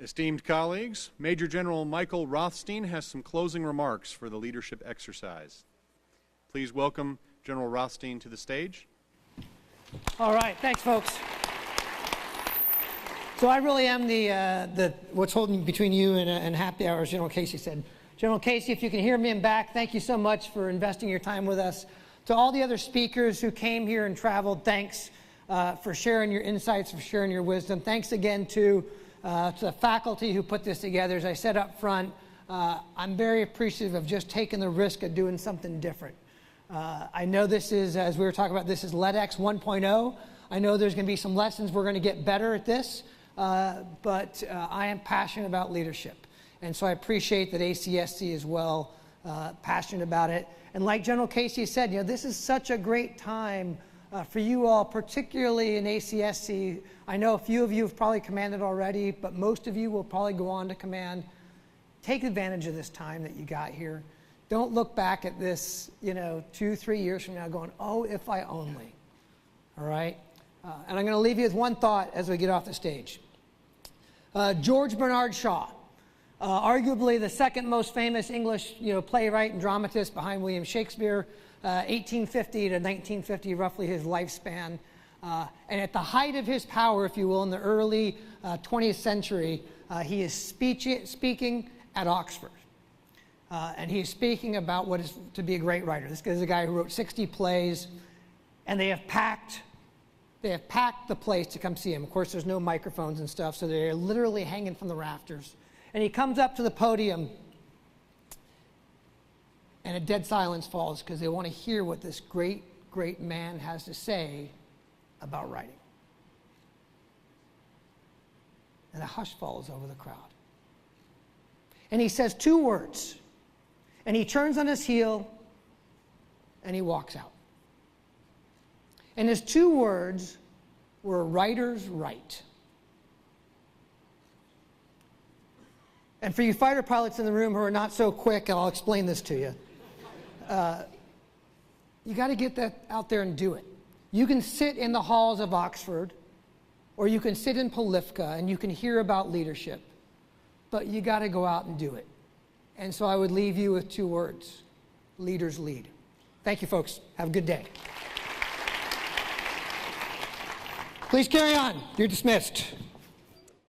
Esteemed colleagues, Major General Michael Rothstein has some closing remarks for the leadership exercise. Please welcome General Rothstein to the stage. All right, thanks, folks. So I really am the what's holding between you and happy hour, as General Casey said. General Casey, if you can hear me in back, thank you so much for investing your time with us. To all the other speakers who came here and traveled, thanks for sharing your insights, for sharing your wisdom. Thanks again to the faculty who put this together. As I said up front, I'm very appreciative of just taking the risk of doing something different. I know this is, as we were talking about, this is LEDx 1.0. I know there's going to be some lessons we're going to get better at this, but I am passionate about leadership. And so I appreciate that ACSC is well passionate about it. And like General Casey said, this is such a great time for you all, particularly in ACSC. I know a few of you have probably commanded already, but most of you will probably go on to command. Take advantage of this time that you got here. Don't look back at this, 2-3 years from now going, oh, if I only. All right? And I'm going to leave you with one thought as we get off the stage. George Bernard Shaw, arguably the second most famous English playwright and dramatist behind William Shakespeare, 1850 to 1950, roughly his lifespan. And at the height of his power, if you will, in the early 20th century, he is speaking at Oxford. And he's speaking about what is to be a great writer. This is a guy who wrote 60 plays, and they have packed the place to come see him. Of course, there's no microphones and stuff, so they're literally hanging from the rafters. And he comes up to the podium, and a dead silence falls because they want to hear what this great, great man has to say about writing. And a hush falls over the crowd. And he says 2 words. And he turns on his heel, and he walks out. And his 2 words were writers write. And for you fighter pilots in the room who are not so quick, and I'll explain this to you, you got to get that out there and do it. You can sit in the halls of Oxford, or you can sit in Polifka, and you can hear about leadership, but you got to go out and do it. And so I would leave you with 2 words: leaders lead. Thank you, folks. Have a good day. Please carry on. You're dismissed.